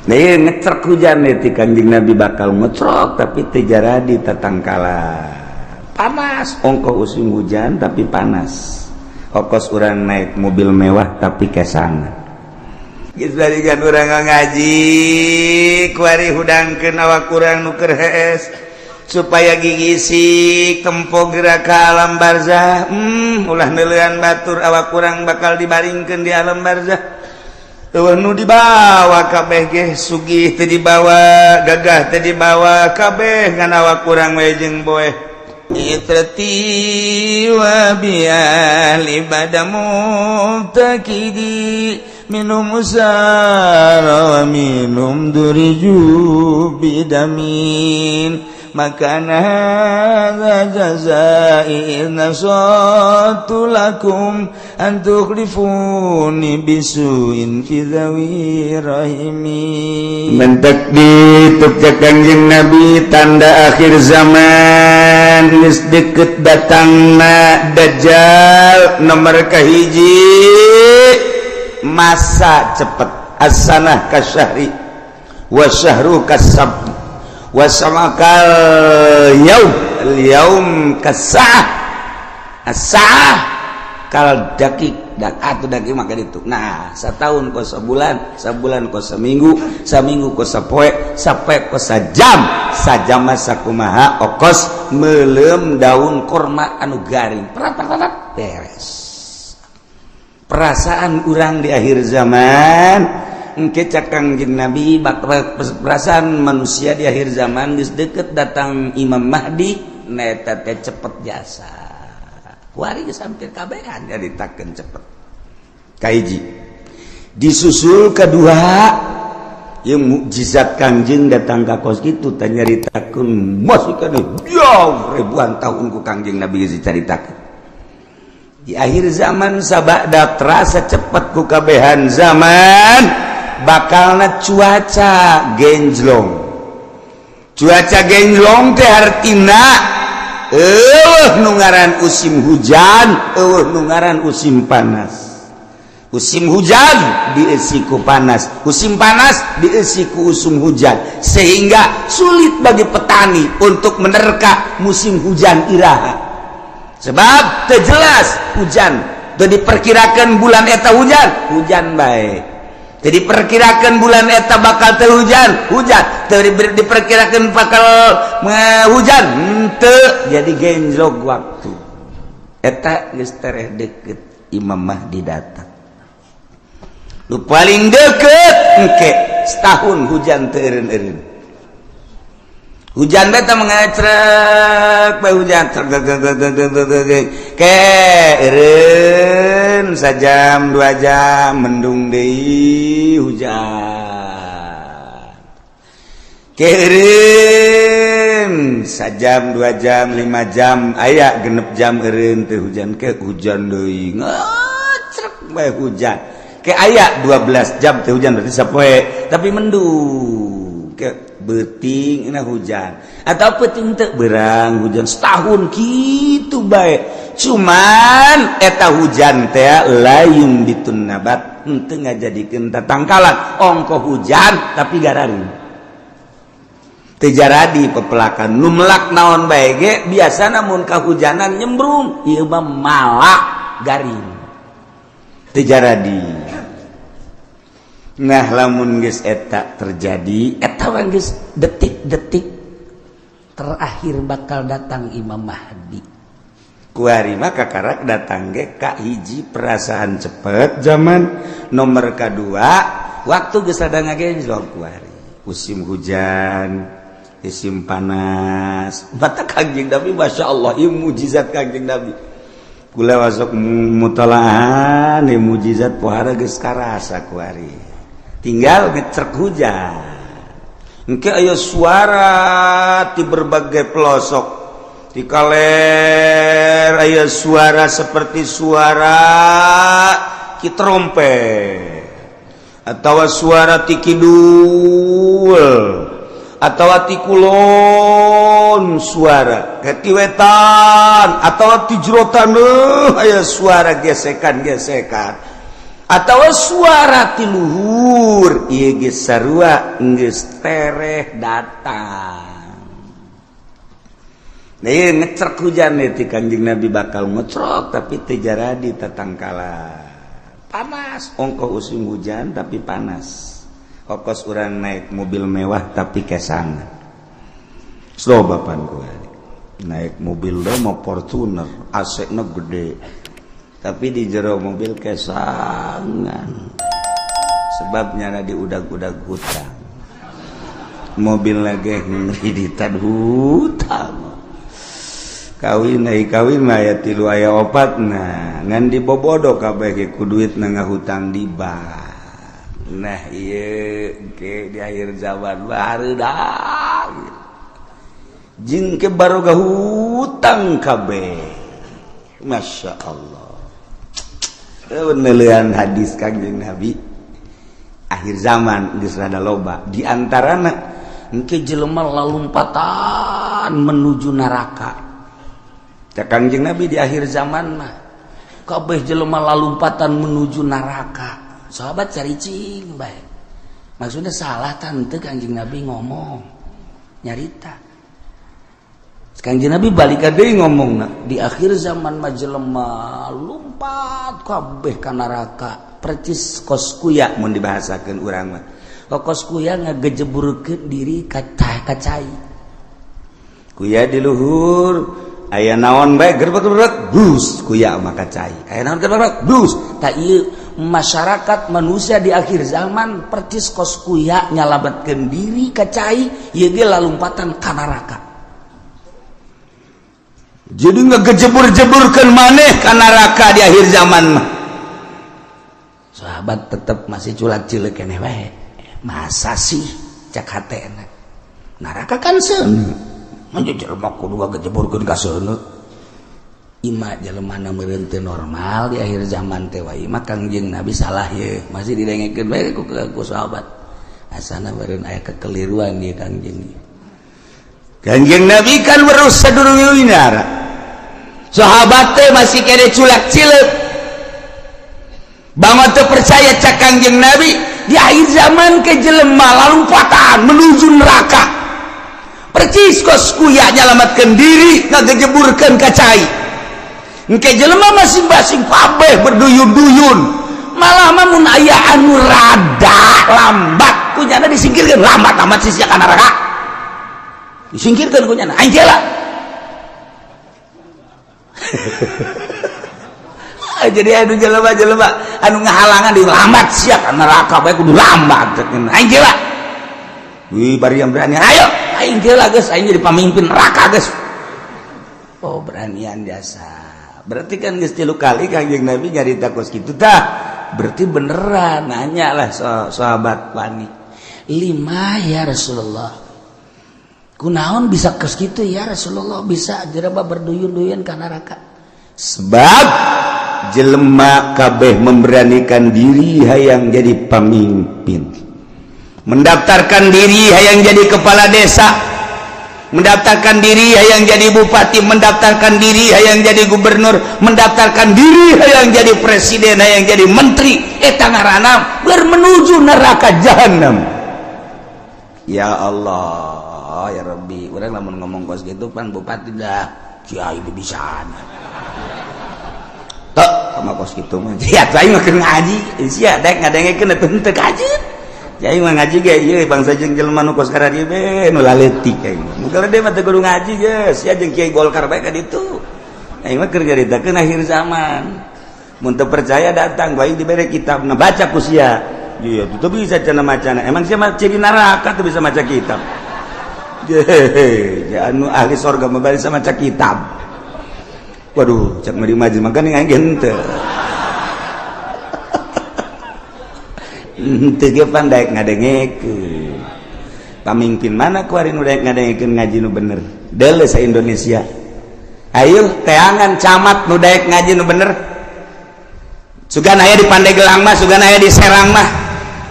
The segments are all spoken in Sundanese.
ngecerk hujan ti Kangjeng Nabi bakal ngecrok tapi teu jaradi tatangkala panas ongkoh musim hujan tapi panas ongkos urang naik mobil mewah tapi kesangan geus balikan urang ngaji kuari hudangkeun awak urang nu keur hees supaya gigisi tempo gerak ka alam barzah ulah neulean batur awak urang bakal dibaringkeun di alam barzah eueuh nu dibawa kabeh ge sugih teu dibawa gagah teu dibawa kabeh ngan awak urang we jeung boeh itrati wa bial ibadamu takidi minum usara wa minum duriju bidamin makana hadza jazai nasatu lakum an tukhlifuni bisuin fi zawi rahimi mentek dituk Kangjeng Nabi tanda akhir zaman geus deukeut datangna dajjal nomor kahiji masa cepet as-sanah kasyahri wa syahru kasab wasamakal yaum kasah asah kal dakik dak atuh dakik maka itu nah satahun ko sabulan sabulan ko saminggu saminggu ko sapoe sapoe ko sajam sajam masa kumaha okos meuleum daun korma anu garing prat beres perasaan urang di akhir zaman engke Kangjeng Nabi perasaan manusia di akhir zaman geus deukeut datang Imam Mahdi neta teh cepet jasa kuari geus hampir kabehan nyaritakeun cepet kahiji disusul kedua yang mukjizat Kangjeng datang ka kos kitu teh nyaritakeun masikeun ribuan tahun ku Kangjeng Nabi geus dicaritakeun di akhir zaman sabada terasa cepet ku kabehan zaman bakalna cuaca genjlong teh artina nu ngaran usim hujan nu ngaran usim panas usim hujan dieusi ku panas usim panas dieusi ku usum hujan sehingga sulit bagi petani untuk menerka musim hujan iraha sebab teu jelas hujan teu diperkirakeun bulan eta hujan bae jadi perkirakan bulan eta bakal terhujan hujan diperkirakan bakal hujan henteu jadi genjlog waktu eta geus tereh deukeut Imam Mahdi datang nu paling deukeut engke setahun hujan teu eureun-eureun hujan beta mengacrek bae hujan ke eureun sajam 2 jam mendung deui hujan keureun sajam 2 jam 5 jam aya genep jam eureun teh hujan ke hujan deui ngacrek bae hujan ke aya 12 jam teh hujan berarti sapoe tapi mendung ke beuting na hujan atau peuting teu beurang hujan setahun kitu bae cuman eta hujan teh layung bitun nabat henteu ngajadikeun tatangkalan ongko hujan tapi gararing teu jaradi pepelakan nu melak naon bae ge biasana mun kahujanan nyembrung ieu mah malak garing teu jaradi. Nah lamun geus eta terjadi eta geus detik-detik terakhir bakal datang Imam Mahdi kuari mah kakarak datang ge ka hiji perasaan cepet zaman nomor kedua waktu geus ada ngagenjlog kuari musim hujan musim panas mata Kangjeng Nabi masyaallah ieu mukjizat Kangjeng Nabi kula wasok mutalaahan ieu mukjizat pohara geus karasa kuari tinggal ngecerk hujan engke aya suara di berbagai pelosok di kaler aya suara seperti suara ki trompet atawa suara ti kidul atawa ti kulon suara ti wetan atawa ti jero taneuh aya suara gesekan-gesekan atau suara ti luhur ieu ge sarua geus tereh datang. Nah ieu ngecrek hujan ti Kanjeng Nabi bakal ngecrok tapi teu jaradi tatangkala. Panas, ongkoh musim hujan tapi panas. Ongkos urang naik mobil mewah tapi kesangan. Slobapan gua. Naik mobil lo mau Fortuner, AC-na gede. Tapi di jero mobil kesangan. Sebabnya di udag-udag hutang. Mobil lagi ngeri ditan hutang. Kawin mah ya tilu aya opatna ngan dibobodo kabeh ge ku duitna ngahutang di bank. Nah ieu ke di akhir zaman baru dah jin ke baroga hutang kabeh. Masya Allah. Peneleuan hadis Kanjeng Nabi akhir zaman geus rada loba di antarana engke jelema lalumpatan menuju neraka. Kanjeng Nabi di akhir zaman mah kabeh jelema lalumpatan menuju neraka. Sahabat caricing bae. Maksudnya salah tante Kanjeng Nabi ngomong nyarita. Kanjeng Nabi balik deui ngomongna di akhir zaman mah jelema lumpat kabeh ka neraka. Percis kos kuya mun dibahasakeun urang mah. Kos kuya ngagejeburkeun diri ka cai. Kuya di luhur aya naon bae gerbek dus kuya maka cai aya naon gerbek dus ta ieu masyarakat manusia di akhir zaman percis kos kuya nyalametkeun diri ka cai ieu ge lalumpatan ka neraka jadi ngagejebur-jeburkeun maneh ka neraka di akhir zaman mah sahabat tetep masih culat cileuk keneh wae masa sih cak hatena neraka kan seuneu menjadi jelema kudu ngagejeburkeun ka seuneu. Ima jelemana meureun teu normal di akhir zaman teh wae mah Kangjeng Nabi salah ye, masih didengekeun bae ku sahabat. Asana meureun aya kekeliruan ieu Kangjeng. Kangjeng Nabi kan weruh sadurungna. Sahabat teh masih kene culak cileuk. Banget teu percaya cak Kangjeng Nabi di akhir zaman ke jelema lalumpatan menuju neraka. Percis kos kuya nyalamatkeun diri ngagejeburkeun ka cai. Engke jelema masing-masing kabeh berduyun-duyun. Malah mah mun aya anu rada lambat kunyana disingkirkeun lambat amat sia ka neraka. Disingkirkeun kunyana aing geula. Jadi anu jelema-jelema anu ngahalangan di lambat sia ka neraka bae kudu lambat aing geula. Wih bari yang berani ayo aing geula geus aing jadi pamimpin neraka geus. Oh beranian biasa. Berarti kan geus 3 kali Kanjeng Nabi nyarita kos kitu tah. Berarti beneran nanya lah sahabat wani. 5 ya Rasulullah. Kunaon bisa kos kitu ya Rasulullah bisa jereba berduyun-duyun ka neraka. Sebab jelema kabeh memberanikan diri hayang jadi pamimpin. Mendaftarkan diri hayang jadi kepala desa, mendaftarkan diri hayang jadi bupati, mendaftarkan diri hayang jadi gubernur, mendaftarkan diri hayang jadi presiden, hayang jadi menteri, eta ngaranna menuju neraka jahanam. Ya Allah, ya Rabbi, urang lamun ngomong kos gitu pan bupati dah kiai bisa. Tok sama kos gitu mah. Ya aing mah keur ngaji, sia dek ngadengekeun teu kajeun. Jadi mah ngaji ge ieu bangsa jeung jelema nu kos ka dieu be nu laletik aing. Muga dia mah teu kudu ngaji geus, sia jeung Kiai Golkar bae ka ditu. Aing mah keur nyaritakeun akhir zaman. Mun teu percaya datang bae dibere kitabna baca ku sia. Iya, teu bisa cenah macana. Emang sia mah ciri neraka teu bisa maca kitab. Ya anu ahli surga mah bisa maca kitab. Waduh, cak meri maju makanya aing henteu. Henteu ge pandai ngadengekeun. Pamimpin mana kuari nu daek ngadengekeun ngaji nu bener? Deuleu sa Indonesia. Ayo teangan camat nu daek ngaji nu bener. Sugan aya di Pandeglang mah, sugan aya di Serang mah.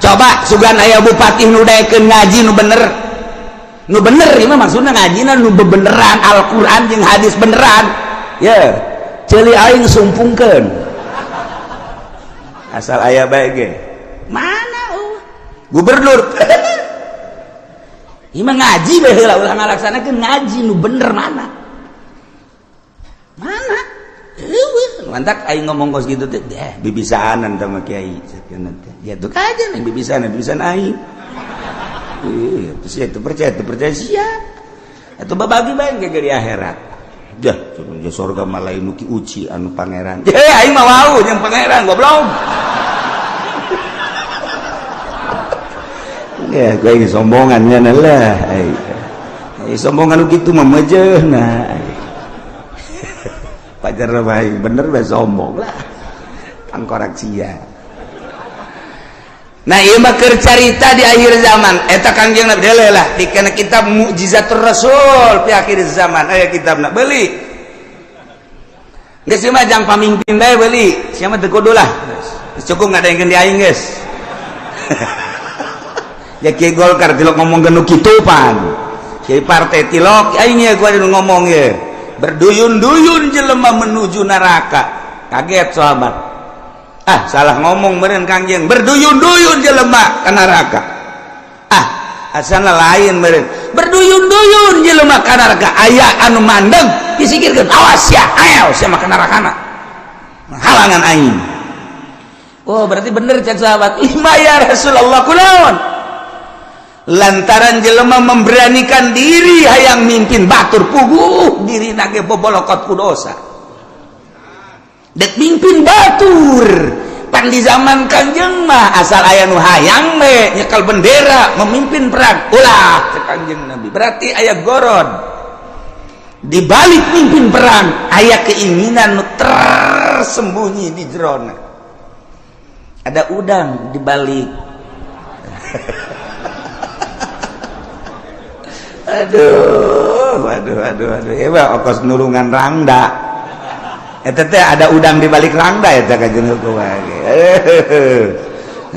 Coba sugan aya bupati nu daekeun ngaji nu bener. Nu bener ieu mah maksudna ngajina nu bebeneran Al-Qur'an jeung hadis beneran. Ya, ceuli aing sumpungkeun. asal aya bae ge mana gubernur ieu mah ngaji bae heula ulah ngalaksanakeun ngaji nu bener mana mantak aing ngomong kos gitu teh bibisaanan teh mah kiai sakeuna teh ya tuh aja nih bibisan aing itu percaya siap atuh babagi bae ge di akhirat dah surga mah lain nu ki uci anu pangeran aing mah wau jeung pangeran goblok ya gue ini sombongannya lah sombongan gitu mah meujeuna pajar baik bener bae sombong lah angkorak sia. Nah ieu mah keur carita di akhir zaman eta Kangjeng Nabi deuleuh lah dikana kitab Mukjizatur Rasul fi akhir zaman aya kitabna beuli geus mah jang pamimpin bae beuli sia mah teu kudu lah cukup ngadaengkeun di aing geus ya Kiai Golkar tilok ngomongkeun nu kitu pan Kiai partai tilok aing ye gua ngomong ye berduyun-duyun jelema menuju neraka kaget sahabat salah ngomong meureun Kangjeng berduyun-duyun jelema ka neraka asalna lain meureun berduyun-duyun jelema ka neraka aya anu mandeg disikirkeun awas ya ayo sia mah ka nerakana halangan aing berarti bener cek sahabat ima ya Rasulullah kunaon lantaran jelema memberanikan diri hayang mimpin batur puguh diri nage bobolokot ku dosa dek mimpin batur pan di zaman Kangjeng mah asal aya nu hayang we nyekel bendera memimpin perang ulah cek Kangjeng Nabi berarti aya goron di balik mimpin perang aya keinginan nu tersembunyi di jerona ada udang di balik aduh hebat ongkos nulungan rangda eta teh ada udang di balik rangda eta Kanjeng Nabi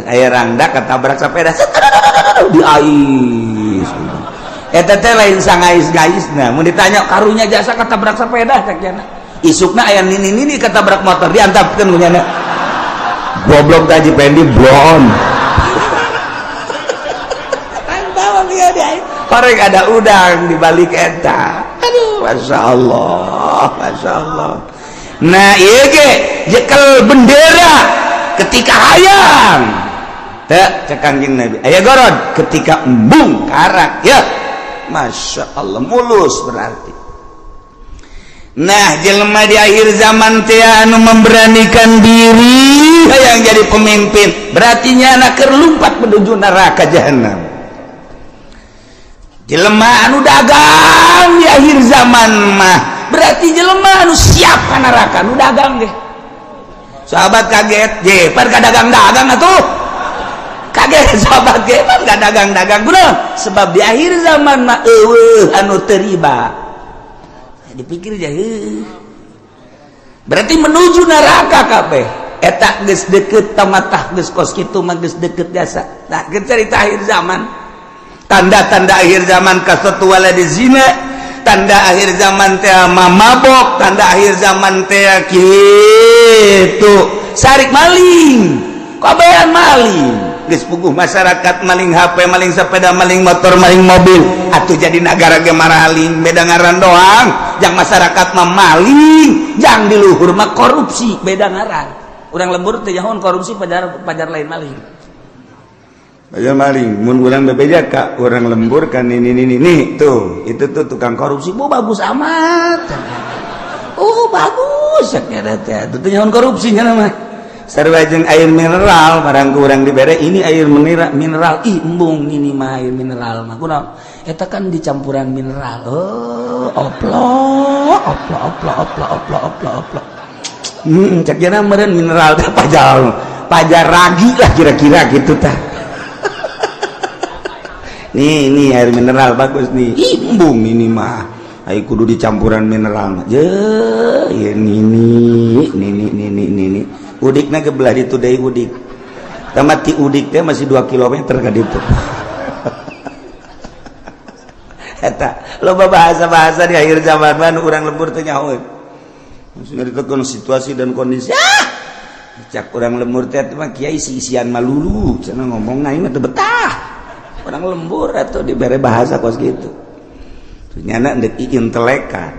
aya rangda katabrak sepeda di ais eta teh lain sangais-gaisna mun ditanya karunya jasa katabrak sepeda cakna isukna aya nini katabrak motor diantapkeun ku nya goblok taji pendi blon korek ada udang di balik eta aduh masya Allah nah iya ge jekel bendera ketika hayang teh cek Kanjeng Nabi aya gorod ketika embung karak ya masya Allah mulus berarti. Nah jelema di akhir zaman teh anu memberanikan diri hayang jadi pemimpin berarti nyana keur lumpat menuju neraka jahanam. Jelema anu dagang di akhir zaman mah berarti jelema anu siap ka neraka anu dagang ge. Sahabat kaget je pan ka dagang-dagang atuh. Kaget sahabat ge pan ka dagang-dagang kunaon? Sebab di akhir zaman mah eueuh anu teu riba. Dipikir aja berarti menuju neraka kabeh eta geus deukeut tamatah geus kos kitu mah geus deukeut biasa. Nah geus cerita akhir zaman tanda-tanda akhir zaman kasatu waladi zina tanda akhir zaman teh mabok tanda akhir zaman teh kitu sarik maling kabehan maling geus puguh masyarakat maling HP maling sepeda maling motor maling mobil atuh jadi negara ge maraling beda ngaran doang jang masyarakat mah maling jang di luhur mah korupsi beda ngaran urang lembur teh nyahoan korupsi pajar lain maling pajar maling mun urang bebeja ka urang lembur kan ini tuh itu tuh tukang korupsi bagus amat bagus saknya teh tuh nyahoan korupsi nya mah sarua jeung air mineral barang urang dibere ini air mineral embung ini mah air mineral mah kunaon eta kan dicampuran mineral oplok cek jana meureun mineral teh pajar ragi lah kira-kira gitu tah nih air mineral bagus nih embung ini mah ai kudu dicampuran mineral mah je ieu nini udikna gebelah ditu deui udik tamat ti udik teh masih 2 km ka ditu eta loba bahasa-bahasa di akhir zaman mah urang lembur teh nyahoeun maksudna ditekeun situasi dan kondisi cak orang lembur teh mah kiai isian malulu cenah ngomong aing mah teu betah orang lembur atau dibere bahasa kos gitu nyana dek intelekan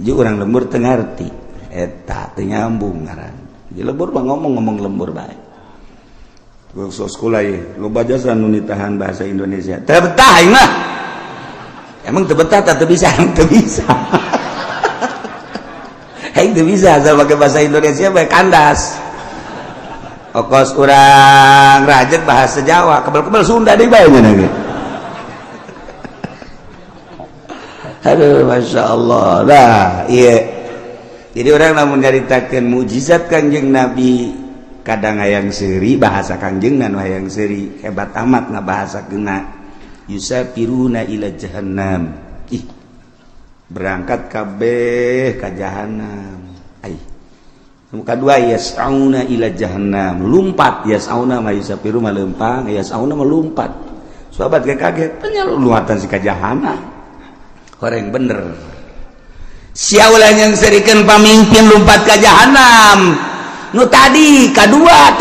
jadi orang lembur teu ngarti eta teu nyambung ngaran di lembur mah ngomong lembur bae waktu sekolah ye loba jasa nu nitahan bahasa Indonesia teu betah aing mah emang teu betah teu bisa teu bisa aing teu bisa asal pakai bahasa Indonesia bae kandas okos urang rajet bahasa Jawa kebel-kebel Sunda deui bae nya ge aduh masya Allah dah iya jadi orang namun nyaritakeun mukjizat Kangjeng Nabi kadang hayang seuri bahasa Kangjeng nan hayang seuri hebat amat ngabahasakeunna yusafiruna ila jahannam ih berangkat kabeh ka jahanam ai kedua yas'auna ila jahannam lumpat yas'auna mah yusafiru mah leumpang yas'auna mah lumpat sahabat kaget penyaluatan si ka jahanam orang bener siaulah yang serikeun pamimpin lumpat ka jahanam nu tadi kadua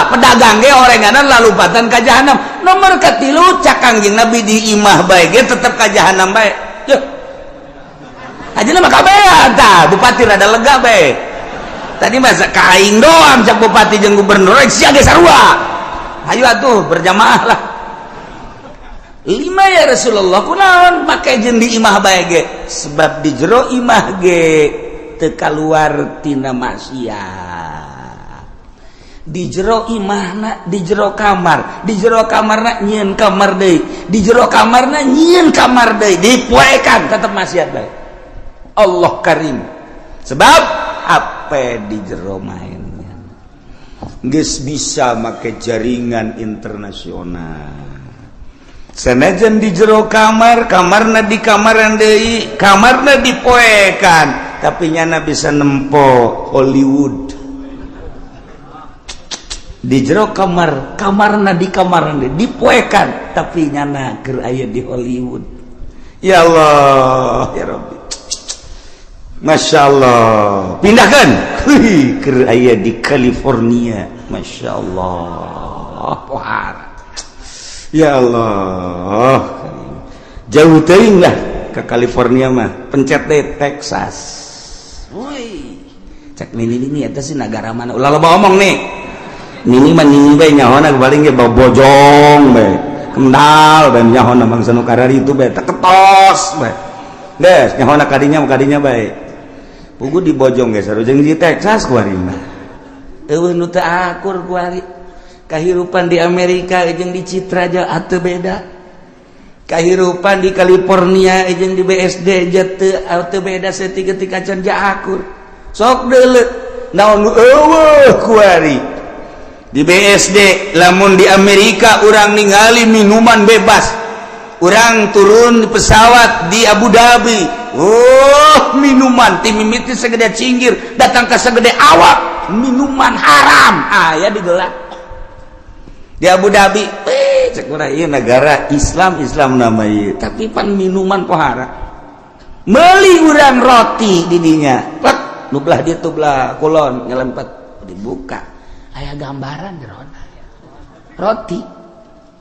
pedagang ge orenganan lalumpatan ka jahanam nomor katilu cak Kangjeng Nabi di imah bae ge tetep ka jahanam bae yeuh ajeuna mah kabehan tah bupati rada lega bae tadi masa kaing doang cak bupati jeung gubernur sia ge sarua ayo atuh berjamaah lah 5 ya Rasulullah kunaon make jeung di imah bae ge sebab di jero imah ge teu kaluar tina maksiat di jero imahna di jero kamarna nyieun kamar deui di jero kamarna nyieun kamar deui dipoekan tetep maksiat bae Allah Karim sebab apa di jero mainnya geus bisa make jaringan internasional sanajan di jero kamarna di kamaran deui kamarna dipoekan tapi nyana bisa nempo Hollywood di jero kamarna di kamaran deui dipoekan tapi nyana keur aya di Hollywood ya Allah ya Rabbi Masya Allah pindahkan keur aya di California Masya Allah pohara ya Allah jauh teuing lah ke California mah pencet deh Texas woi cek nini eta sih negara mana ulah loba omong nih nini mah nini bae nyahona paling ge bojong bae kendal bae nyahona bangsa nu karari itu bae teketos bae des nyahona kadinya bae pugu di bojong ge sarua jeung di Texas kuari mah eueuh nu teu akur kuari kahirupan di Amerika jeung di Citra aja atuh beda kahirupan di California jeung di BSD teu beda saeutik-eutik acan ja akur sok deuleu naon eueuh kuari di BSD lamun di Amerika urang ningali minuman bebas urang turun di pesawat di Abu Dhabi minuman ti mimiti segede cinggir datang ke segede awak minuman haram aya digeulak di Abu Dhabi cek urang ieu negara Islam nama ieu tapi pan minuman pohara meuli urang roti di dinya plek nu belah ditu belah kulon nyelempet dibuka aya gambaran jerona roti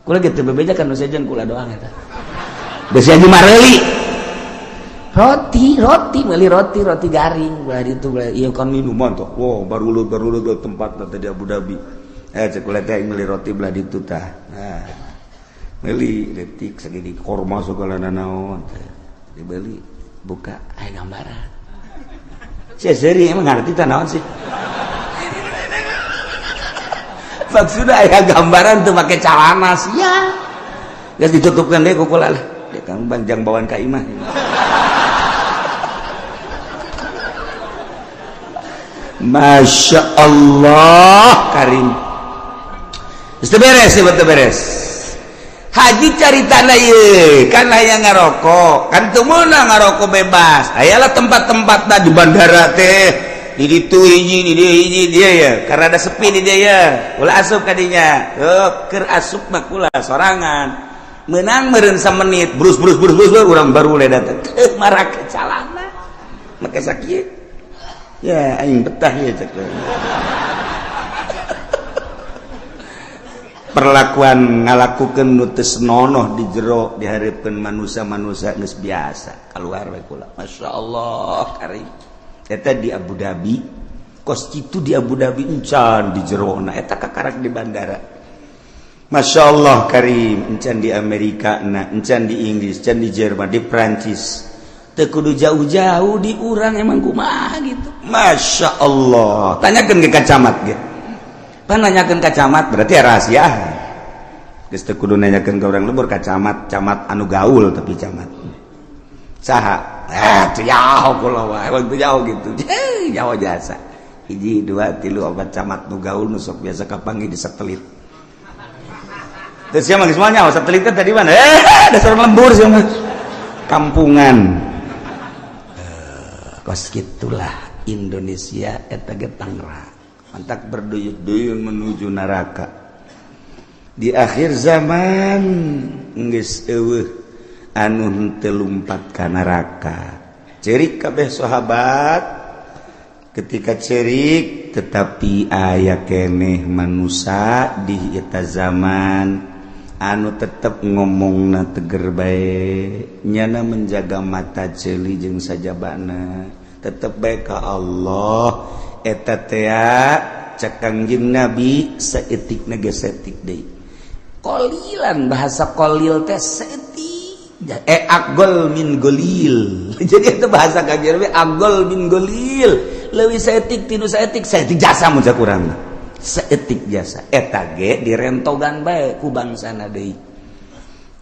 kula ge teu bebejakan nu sajen kula doang eta geus aja mareuli roti meuli roti garing belah ditu belah ieu kan minuman toh wow barulut tempat tadi di Abu Dhabi cek kula teh meuli roti belah ditu tah nah meuli detik sagede korma segala naon dibeli buka aya gambaran sia seri emang ngarti tah naon sih maksudnya aya gambaran tuh pakai celana sia geus ditutupkeun deui ku kula lah dia kan banjang bawaan ka imah Masya Allah Karim itu beres haji caritana ye kan hayang ngarokok kan teu meunang ngarokok bebas ayalah tempat-tempat di bandara teh di ditu hiji dia ya karena ada sepi di dia ya ulah asup ka dinya keur asup mah kula sorangan meunang meureun samenit brus urang baru le datang marah ke calana make sakieu ya aing betah ya cek perlakuan ngalakukeun nu teu senonoh di jero dihareupeun manusia-manusia geus biasa keluar we kula masyaallah karim eta di Abu Dhabi kos kitu di Abu Dhabi encan di jerona eta kakarak di bandara masyaallah karim encan di Amerika na encan di Inggris encan di Jerman di Prancis teu kudu jauh-jauh di urang emang kumaha gitu masyaallah tanyakeun ke kacamat ge nanyakeun kacamat berarti rahasia geus teu kudu nanyakeun ka urang lembur kacamat camat anu gaul tapi camat saha teu jauh kula wae teu jauh gitu jauh jasa 1 2 3 4 camat nu gaul nu sok biasa kapanggih di satelit terus siapa geus moal satelit teh tadi mana dasar lembur sia mah kampungan kos gitulah Indonesia eta ge Tangerang mantak berduyun-duyun menuju neraka di akhir zaman geus eueuh anu henteu lumpat ka neraka cerik kabeh sahabat ketika cerik tetapi aya keneh manusia di eta zaman anu tetep ngomongna teger bae nyana menjaga mata ceuli jeung sajabana tetep bae ka Allah eta teh cek Kangjeng Nabi saeutik na geus saeutik deui qolilan bahasa qolil teh saeutik aqol min golil jadi itu bahasa Kangjeng Nabi aqol min golil leuwih saeutik tinu saeutik jasa mun cak urang saeutik jasa eta ge direntogan bae ku bangsana deui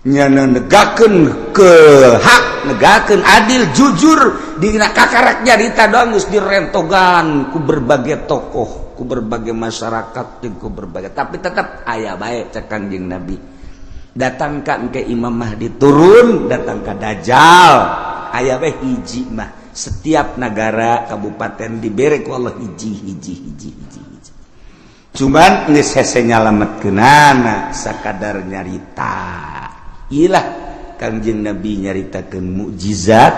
nyana negakeun ke hak negakeun adil jujur dina kakarak nyarita doang geus direntogan ku berbagai tokoh ku berbagai masyarakat jeung ku berbagai tapi tetap aya bae cek Kangjeng Nabi datang ka engke Imam Mahdi turun datang ka Dajjal aya bae hiji mah setiap negara kabupaten dibere ku Allah hiji cuman geus hese nyalametkeunana sakadar nyarita ilah Kangjeng Nabi nyaritakeun mukjizat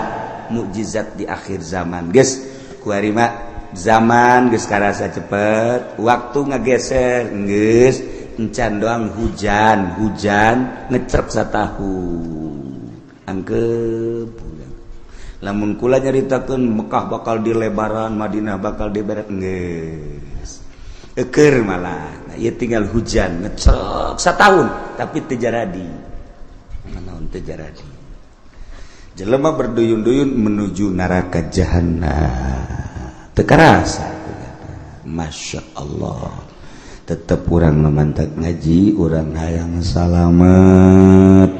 di akhir zaman geus kuarima zaman geus karasa cepet waktu ngageser geus encan doang hujan ngecrep satahu angkep lamun kula nyaritakeun Mekah bakal dilebaran Madinah bakal diberet geus eukeur malah nah, ieu tinggal hujan ngecrep satahun tapi teu jaradi naon teu jaradi jelema berduyun-duyun menuju neraka jahanam teu karasa masya Allah tetep urang mantak ngaji urang hayang salamet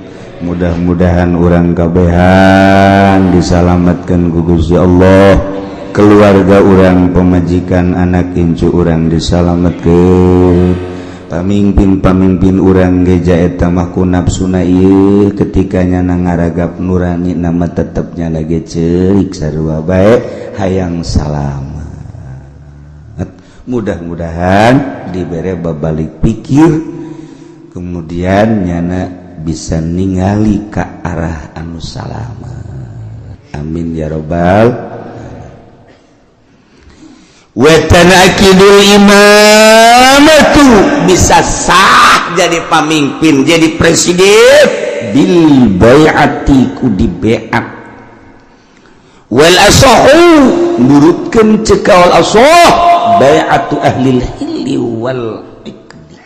mudah-mudahan urang kabehan disalametkeun ku Gusti Allah keluarga urang pemajikan anak incu urang disalametkeun pamimpin urang geja eta mah ku nafsuna ieu ketika nyana ngaragap nurani nama tetepnya lagi ceurik sarua bae hayang salamet mudah-mudahan dibere babalik pikir kemudian nyana bisa ningali ka arah anu salamet amin ya rabbal wa tanakidul imamatu bisa sah jadi pamimpin jadi presiden bil bai'ati ku di bai'at wal asahu nurutkeun cekal asah bai'atu ahlil hilli wal iqdi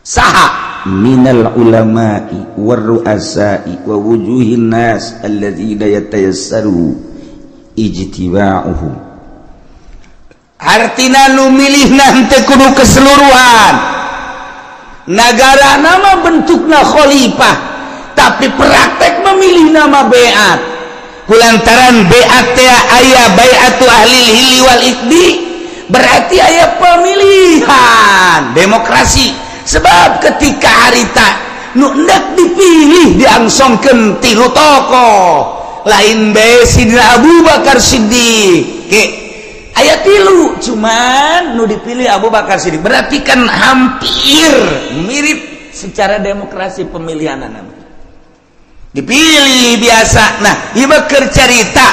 saha minal ulama'i war ru'asa'i wa wujuhin nas alladzina yatayassaru ijtiba'uhum artina nu milihna teu kudu keseluruhan nagara nama bentukna khalifah tapi praktek memilih nama bai'at kulantaran bai'at teh aya bai'atu ahlil hilli wal iqdi berarti aya pemilihan demokrasi sebab ketika harita nu hendak dipilih diangsongkeun tilu tokoh lain bae Sidina Abu Bakar Siddiq aya tilu cuman nu dipilih Abu Bakar Siddiq berarti kan hampir mirip secara demokrasi pemilihan nama dipilih biasa nah ieu keur carita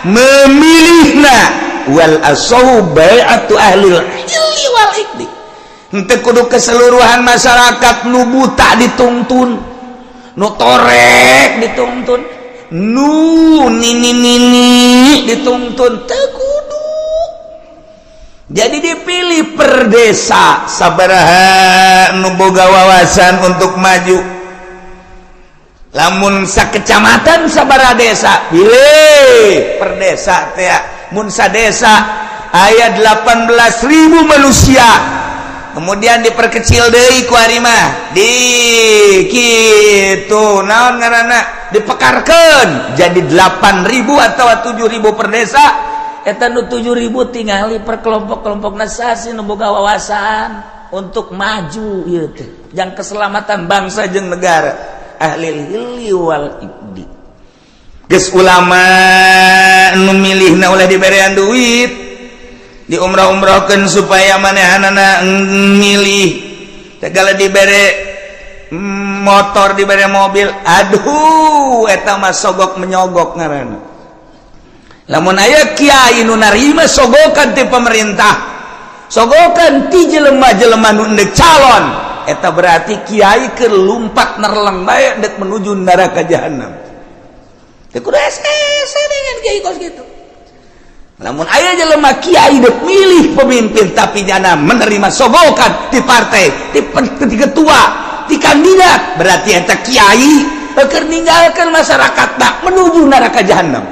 memilihna wal asaw bai'atu ahlil hilli wal iqdi henteu kudu keseluruhan masyarakat nu buta dituntun, nu torek dituntun, nu nini dituntun, teu kudu. Jadi dipilih per desa sabaraha nu boga wawasan untuk maju. Lamun sakecamatan sabaraha desa, pilih per desa teh. Mun sadesa aya 18.000 manusia. Kemudian diperkecil deui ku ari mah. Di kitu naon ngaranna? Dipekarkeun jadi 8.000 atau 7.000 per desa. Eta nu 7.000 tingali per kelompok-kelompokna sasi nu boga wawasan untuk maju ieu teh. Jang keselamatan bangsa jeung negara. Ahlil hilli wal iqdi. Geus ulama nu milihna ulah diberean duit. Diumrah-umrahkeun supaya manehanana milih tegala dibere motor dibere mobil, aduh eta mah sogok menyogok ngaranna. Lamun aya kiai nu narima sogokan ti pemerintah, sogokan ti jelema-jelema nu endek calon, eta berarti kiai keur lumpat nerleng bae dek menuju neraka jahanam. Teu kudu ese dengan kiai kos gitu. Namun aya jelema kiai dek milih pemimpin tapi jana menerima sogokan di partai, di ketua, di kandidat, berarti eta kiai keur ninggalkeun masyarakat tak menuju neraka jahanam.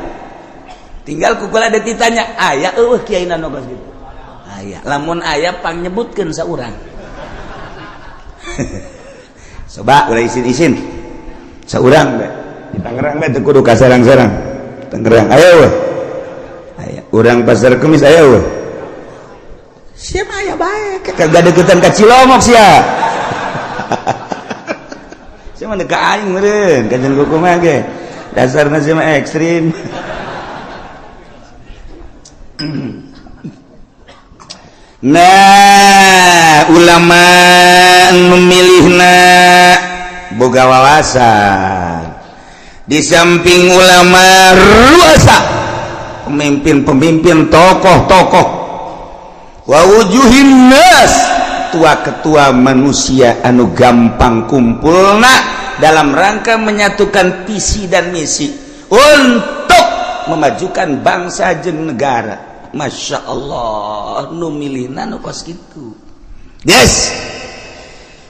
Tinggal kukula ada ditanya, aya eueuh kiai nu geus gitu. Aya, lamun aya pang nyebutkeun saurang. Coba ulah isin-isin. Saurang bae. Di Tangerang bae teu kudu ka sarang-sarang. Tangerang aya eueuh. Urang pasar Kemis aya weh. Sia mah aya bae, kagak deketan ka Cilomok sia. Sia mah deuk ka aing meureun, kajen kumaha ge. Dasarna sia mah ekstrim. Nah, ulama memilihna boga wawasan. Di samping ulama ruasa, pemimpin-pemimpin, tokoh-tokoh, wa wujuhin nas, tua-ketua manusia anu gampang kumpulna dalam rangka menyatukan visi dan misi untuk memajukan bangsa jeung negara. Masya Allah, nu milihna nu kos kitu. Yes,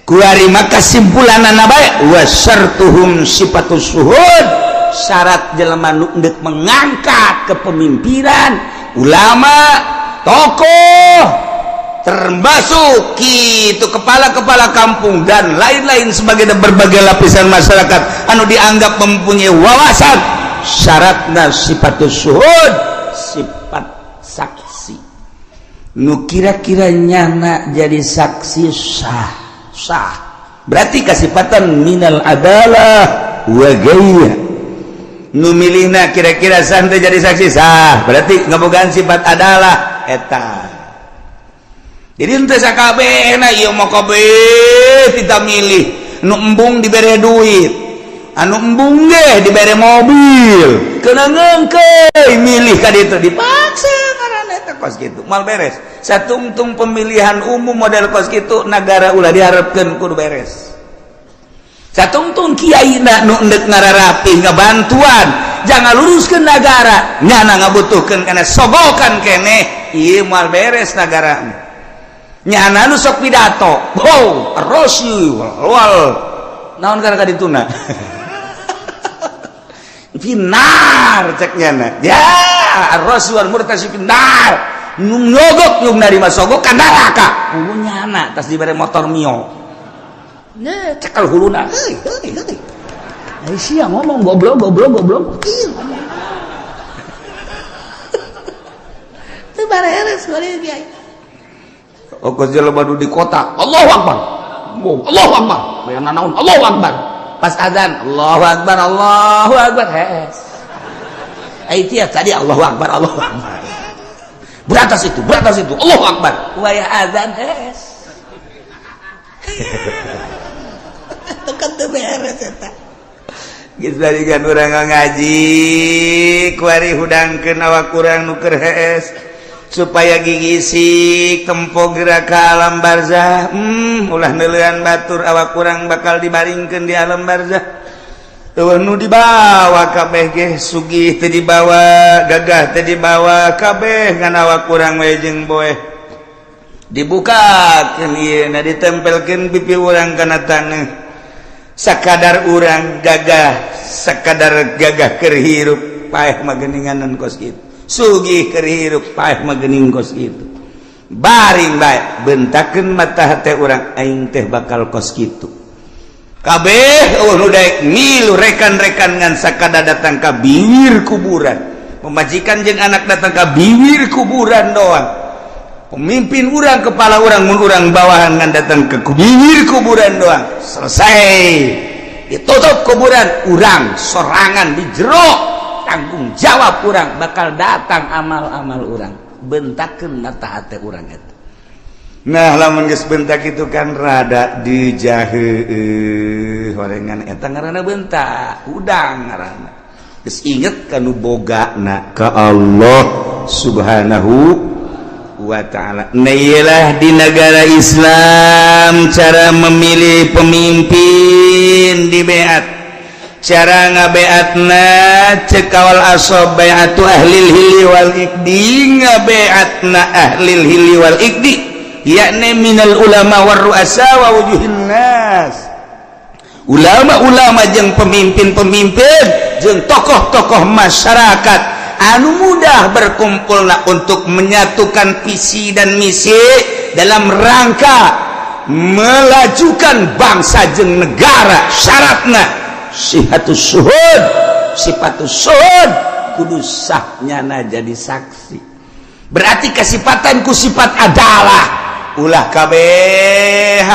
kuari maka simpulanana bae wa syartuhum sifatus syuhud. Syarat jelema nu endek mengangkat kepemimpinan ulama, tokoh, termasuk kitu kepala-kepala kampung dan lain-lain sebagai berbagai lapisan masyarakat anu dianggap mempunyai wawasan. Syaratna sifatus syuhud, sifat saksi. Nu kira-kira nyana jadi saksi sah. Berarti kasifatan minal adalah wa ghairah. Nu milihna kira-kira santai jadi saksi sah, berarti ngabogaan sifat adalah eta. Jadi henteu sakabehna ieu mah kabeh kita milih. Nu embung dibere duit, anu embung ge dibere mobil, keungeungkeun milih ka ditu dipaksa ngaranna eta kos kitu. Mal beres. Satungtung pemilihan umum model kos kitu nagara ulah diharapkeun kudu beres. Satungtung kiai nu endek ngararapi ngabantuan jangan luruskeun negara nyana ngabutuhkeun kana sogokan keneh ieu moal beres nagara nyana nu sok pidato arrosyu wal naon kana kadituna finar cek nyana ya arrosyu wal murtasy finar nu nyogok nu narima sogokan neraka kudu nyana tas dibere motor mio. Nah, cekal huluna. Hei, sia ngomong goblok. Itu bareres kali kiai. Ongkos jelema di kota, Allahu Akbar. Allahu Akbar. Bayana naon? Allahu Akbar. Pas azan, Allahu Akbar. Hes. Ai tiap tadi Allahu Akbar. Beratas itu. Allahu Akbar. Waya azan hes. Tekan teu beres eta. Geus balikan urang ngaji, kuari hudangkeun awak urang nu keur hees. supaya gigi tempo gerak ke alam barzah. Ulah nelean batur awak kurang bakal dibaringkeun di alam barzah. Nu dibawa kabeh ge sugih teu dibawa, gagah teu dibawa, kabeh ngan awak kurang we jeung boeh. Dibukakeun ieu na ditempelkeun pipi urang kana taneuh. Sakadar urang gagah, sakadar gagah keur hirup paeh mah geuninganan kos kitu. Sugih keur hirup paeh mah geuning kos kitu. Baring bae bentakeun mata hate urang aing teh bakal kos kitu. Kabeh nu daek milu rekan-rekan ngan sakada datang ka bibir kuburan. Pemajikan jeung anak datang ka bibir kuburan doang. Pemimpin urang kepala urang mun urang bawahan ngan datang ke bibir kuburan doang. Selesai. Ditutup kuburan urang sorangan di jero. Tanggung jawab urang bakal datang amal-amal urang. Bentakeun mata hate urang eta. Nah lamun geus bentak itu kan rada dijaheueuh horengan eta ngaranna bentak, udang ngaranna. Geus inget kanu bogana ka Allah Subhanahu wa ta'ala. Nah iyalah di negara Islam cara memilih pemimpin di beat. Cara ngabeatna cekawal asob bayatu ahlil hili wal ikdi, ngabeatna ahlil hili wal ikdi yakni minal ulama war ru'asa wa wujuhin nas. Ulama-ulama jeung pemimpin-pemimpin jeung tokoh-tokoh masyarakat anu mudah berkumpulna untuk menyatukan visi dan misi dalam rangka melajukan bangsa jeung negara. Syaratna sifatus syuhud, sifatus syuhud kudu sahnya jadi saksi. Berarti kesifatan ku sifat adalah ulah kabehan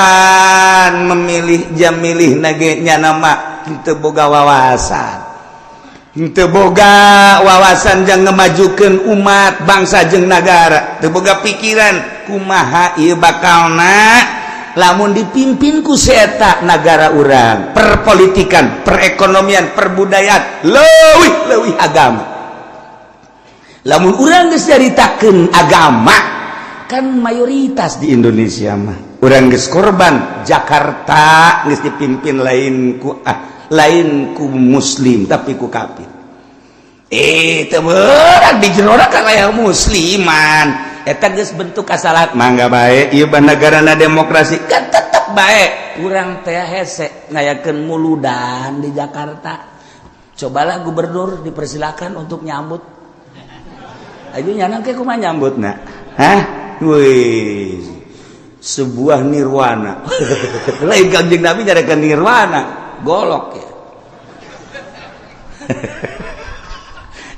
memilih jam milih nagenya nama henteu boga wawasan. Henteu boga wawasan jang ngemajukeun umat bangsa jeung negara. Teu boga pikiran kumaha ieu bakalna lamun dipimpin ku seeta negara urang, perpolitikan, perekonomian, perbudayaan, leuwih agama. Lamun urang geus nyaritakeun agama, kan mayoritas di Indonesia mah urang geus korban. Jakarta geus dipimpin lain ku muslim tapi ku kafir. Teu beurang di jerona ka aya musliman. Eta geus bentuk kasalahan. Mangga bae ieu negarana demokrasi kan tetep bae. Urang teh hese ngayakeun muludan di Jakarta. Cobalah gubernur dipersilakan untuk nyambut. Ayo nyanang ke kumaha nyambutna? Hah? Wih, sebuah nirwana. Lain Kangjeng Nabi nyarakan nirwana, golok ya.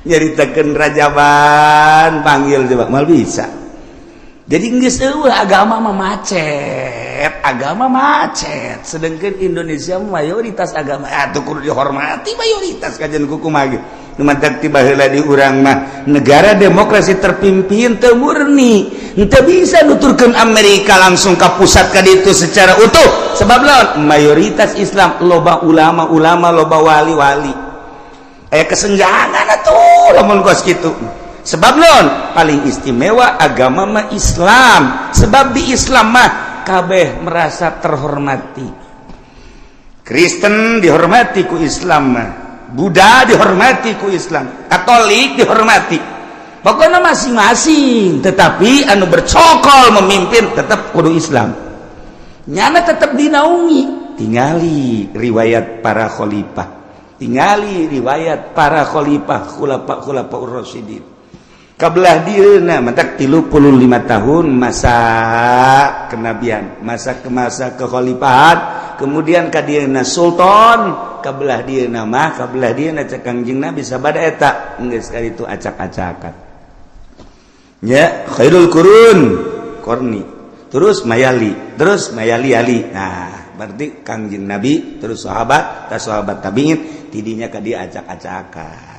Nyaritakeun rajaban panggil coba mal bisa. Jadi geus eueuh agama mah macet, sedangkan Indonesia mayoritas agama atuh kudu dihormati mayoritas kajian kumaha ge. Numantak tiba heula di urang mah negara demokrasi terpimpin teu murni, henteu bisa nuturkeun Amerika langsung ka pusat ka ditu secara utuh. Sebab lawan mayoritas Islam, loba ulama-ulama, loba wali-wali. Aya kesenjangan atuh lamun kos kitu. Sebab lawan paling istimewa agama mah Islam. Sebab di Islam mah kabeh merasa terhormati. Kristen dihormati ku Islam mah. Buddha dihormati ku Islam, Katolik dihormati. Pokoknya masing-masing, tetapi anu bercokol memimpin tetap kudu Islam. Nyana tetap dinaungi. Tingali riwayat para khalifah. Tingali riwayat para khalifah, khulafa ur-rasyidin. Kabelah dieuna mantak 35 tahun masa kenabian, masa kekhalifahan, kemudian ka dieuna sultan, kabelah dieuna mah kabelah dieuna cek Kangjeng Nabi sabada eta geus ka ditu acak-acakan. Ya, khairul qurun qarni. Terus mayali ali. Nah, berarti Kangjeng Nabi terus sahabat tabi'in tidinya ka dia acak-acakan.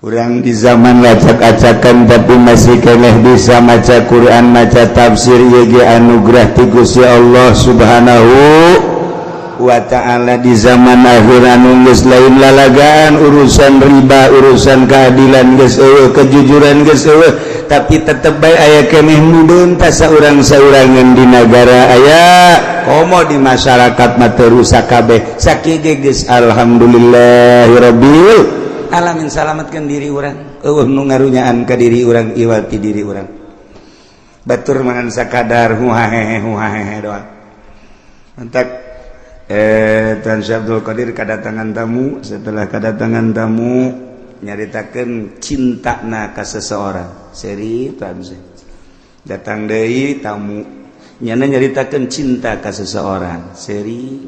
Urang di zaman acak-acakan tapi masih keneh bisa maca Quran, maca tafsir ieu ge anugerah ti Gusti Allah Subhanahu wa ta'ala. Di zaman akhir anu geus lain lalagaan, urusan riba, urusan keadilan geus eueuh, kejujuran geus eueuh, tapi tetep baik aya keneh mudun tasa urang-saurangan di negara aya komo di masyarakat mah teu rusak kabeh sakieu geus alhamdulillahirabbil alamin salametkeun diri urang eueuh nu ngarunyaan ka diri urang iwal ti diri urang batur mangan sakadar huhahehe doang mantak Tuan Syekh Abdul Qadir kedatangan tamu setelah kedatangan tamu nyaritakeun cintana ka seseorang seri Tuan Syekh datang deui tamu nyana nyaritakeun cinta ka seseorang seri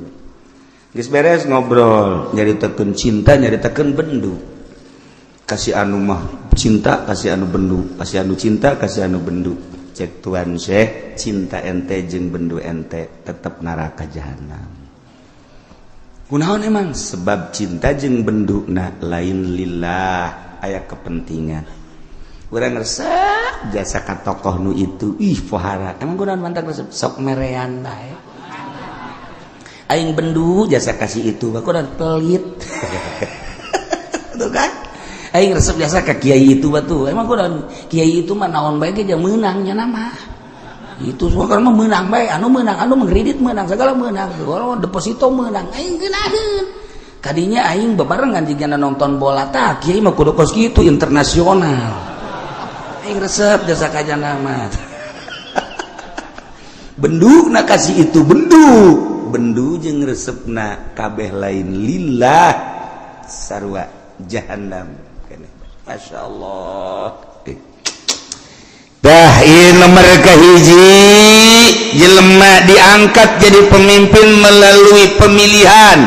geus beres ngobrol nyaritakeun cinta nyaritakeun bendu kasih anu mah cinta kasih anu bendu kasih anu cinta kasih anu bendu cek Tuan Syekh cinta ente jeung bendu ente tetep neraka jahanam kunaon emang sebab cinta jeung benduna lain lillah aya kepentingan urang resep jasa ka tokoh nu itu pohara emang kunaon mantak resep sok merean bae aing bendu jasa kasih itu kunaon pelit tuh kan aing resep jasa ka kiai itu batu emang kunaon kiai itu mah naon bae ge jeung meunangnya nama itu semua karena menang baik anu mengkredit menang segala menang kalau deposito menang aing geunaheun kadinya aing bebarengan jigana nonton bola tah kieu mah kudu kos kitu internasional aing resep jasa kajana mah benduna kasih itu bendu jeung resepna kabeh lain lillah sarua jahannam keneh masyaallah dah ini nomor kahiji jelema diangkat jadi pemimpin melalui pemilihan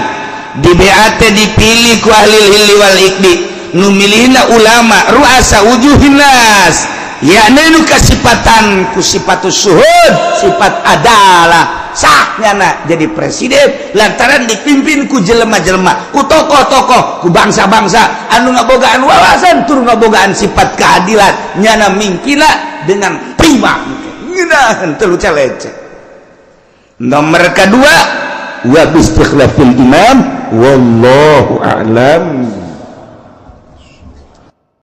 di BAT dipilih ku ahli hilli wal ikdi nu milihna ulama ruasa wujuhin nas yakni nu kasipatan ku sipatus suhud sifat adalah sahnyana jadi presiden lantaran dipimpin ku jelema-jelema ku tokoh-tokoh ku bangsa-bangsa anu ngabogaan wawasan tur ngabogaan sifat keadilan nyana mingkina dengan prima ngeunaheun teu leceh nomor kedua wa bistikhlafil imam wallahu a'lam